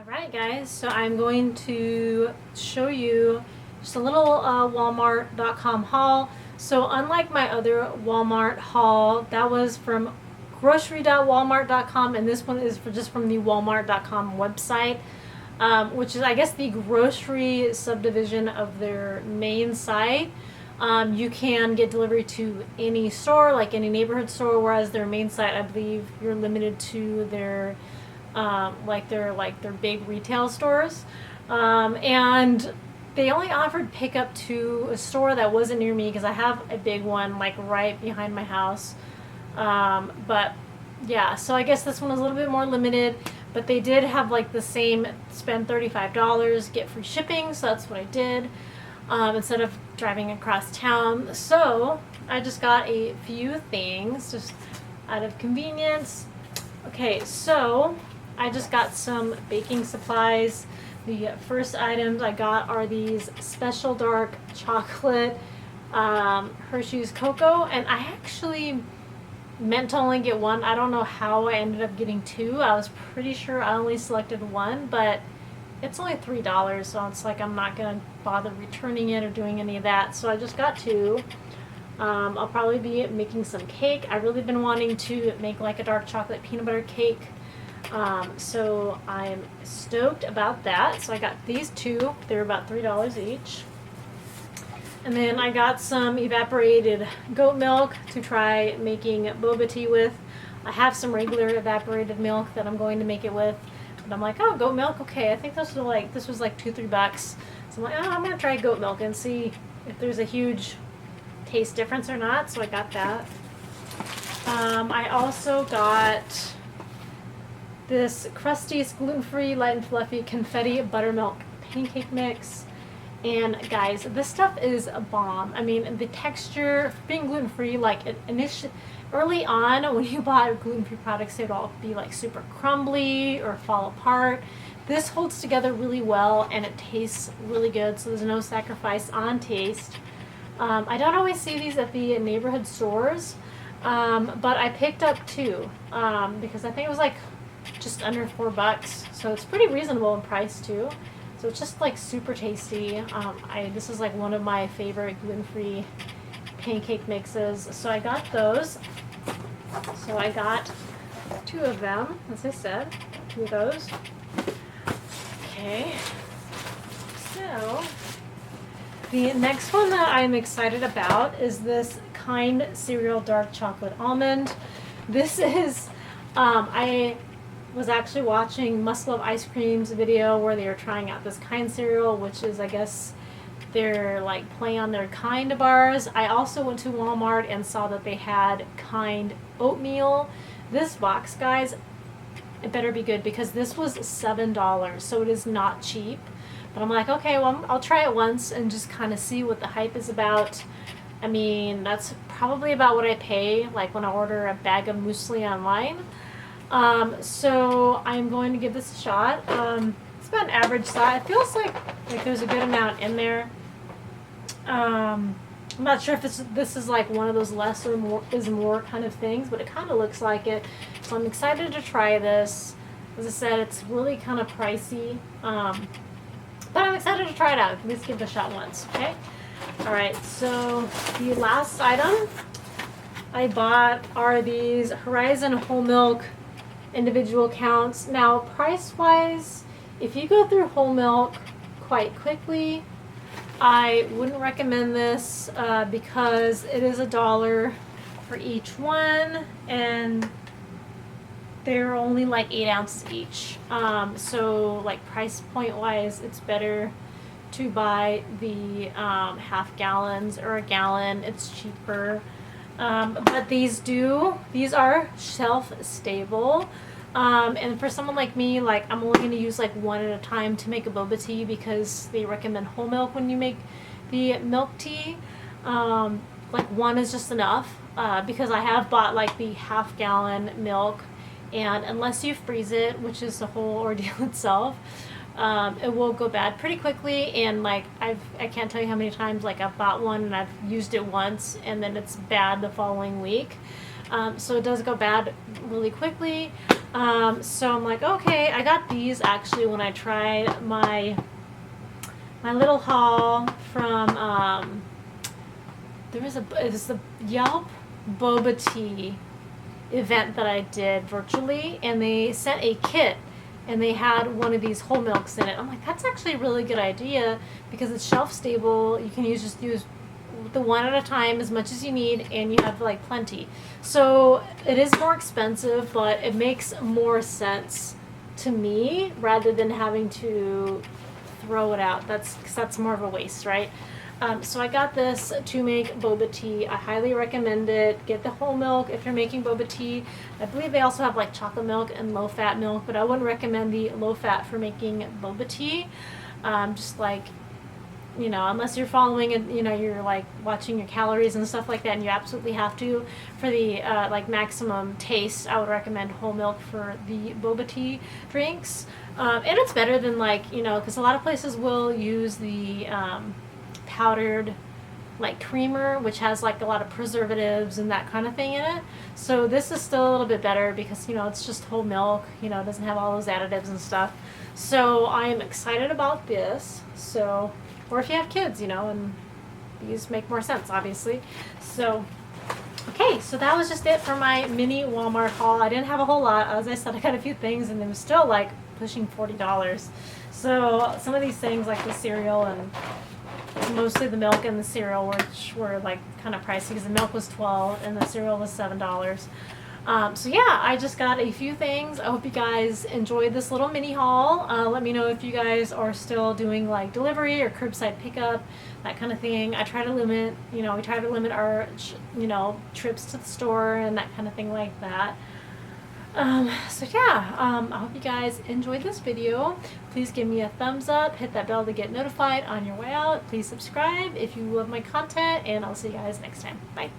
Alright guys, so I'm going to show you just a little Walmart.com haul. So unlike my other Walmart haul, that was from grocery.walmart.com, and this one is just from the walmart.com website, which is I guess the grocery subdivision of their main site. You can get delivery to any store, like any neighborhood store, whereas their main site, I believe you're limited to their their big retail stores, and they only offered pickup to a store that wasn't near me because I have a big one like right behind my house. But yeah, so I guess this one was a little bit more limited, but they did have like the same spend $35, get free shipping, so that's what I did instead of driving across town. So I just got a few things just out of convenience. Okay, so I just got some baking supplies. The first items I got are these special dark chocolate Hershey's cocoa, and I actually meant to only get one. I don't know how I ended up getting two. I was pretty sure I only selected one, but it's only $3, so it's like I'm not gonna bother returning it or doing any of that, so I just got two. I'll probably be making some cake. I've really been wanting to make like a dark chocolate peanut butter cake. So I'm stoked about that. So I got these two. They're about $3 each. And then I got some evaporated goat milk to try making boba tea with. I have some regular evaporated milk that I'm going to make it with. But I'm like, oh, goat milk? Okay, I think this was like $2-3. So I'm like, oh, I'm going to try goat milk and see if there's a huge taste difference or not. So I got that. I also got this Krusteaz gluten-free, light and fluffy confetti buttermilk pancake mix. And guys, this stuff is a bomb. I mean, the texture, being gluten-free, like early on when you bought gluten-free products, they'd all be like super crumbly or fall apart. This holds together really well and it tastes really good, so there's no sacrifice on taste. I don't always see these at the neighborhood stores, but I picked up two because I think it was like just under $4, so it's pretty reasonable in price too. So it's just like super tasty. This is like one of my favorite gluten-free pancake mixes, so I got those. So I got two of them, as I said, two of those. Okay, so the next one that I'm excited about is this Kind cereal dark chocolate almond. This is I was actually watching Must Love Ice Cream's video where they were trying out this Kind cereal, which is, I guess, their like play on their Kind bars. I also went to Walmart and saw that they had Kind oatmeal. This box, guys, it better be good because this was $7, so it is not cheap. But I'm like, okay, well, I'll try it once and just kind of see what the hype is about. I mean, that's probably about what I pay like when I order a bag of muesli online. So I'm going to give this a shot. It's about an average size. It feels like there's a good amount in there. I'm not sure if this is like one of those less or more is more kind of things, but it kind of looks like it. So I'm excited to try this. As I said, it's really kind of pricey, but I'm excited to try it out. At least give it a shot once. Okay. All right. So the last item I bought are these Horizon whole milk individual counts. Now, price-wise, if you go through whole milk quite quickly, I wouldn't recommend this because it is $1 for each one, and they're only like 8 ounces each. So, like price point-wise, it's better to buy the half gallons or a gallon. It's cheaper. But these are shelf stable. And for someone like me, like I'm only going to use like one at a time to make a boba tea because they recommend whole milk when you make the milk tea. Like one is just enough, because I have bought like the half gallon milk, and unless you freeze it, which is the whole ordeal itself, it will go bad pretty quickly. And like I can't tell you how many times like I've bought one and I've used it once and then it's bad the following week. so it does go bad really quickly. So I'm like, okay, I got these actually when I tried my little haul from it was the Yelp boba tea event that I did virtually, and they sent a kit and they had one of these whole milks in it. I'm like, that's actually a really good idea because it's shelf stable. You can just use the one at a time as much as you need, and you have like plenty. So it is more expensive, but it makes more sense to me rather than having to throw it out. That's more of a waste, right? So I got this to make boba tea. I highly recommend it. Get the whole milk if you're making boba tea. I believe they also have like chocolate milk and low fat milk, but I wouldn't recommend the low fat for making boba tea. Just like, you know, unless you're following it, you know, you're like watching your calories and stuff like that, and you absolutely have to for the like maximum taste. I would recommend whole milk for the boba tea drinks, and it's better than like, you know, because a lot of places will use the powdered like creamer, which has like a lot of preservatives and that kind of thing in it. So this is still a little bit better because, you know, it's just whole milk, you know, it doesn't have all those additives and stuff. So I am excited about this. So, or if you have kids, you know, and these make more sense, obviously. So, okay, so that was just it for my mini Walmart haul. I didn't have a whole lot. As I said, I got a few things, and it was still like pushing $40. So some of these things, like the cereal and mostly the milk and the cereal, which were like kind of pricey because the milk was $12 and the cereal was $7. So yeah, I just got a few things. I hope you guys enjoyed this little mini haul. Let me know if you guys are still doing like delivery or curbside pickup, that kind of thing. I try to limit, you know, we try to limit our, you know, trips to the store and that kind of thing like that. So yeah, I hope you guys enjoyed this video. Please give me a thumbs up, hit that bell to get notified on your way out. Please subscribe if you love my content, and I'll see you guys next time. Bye.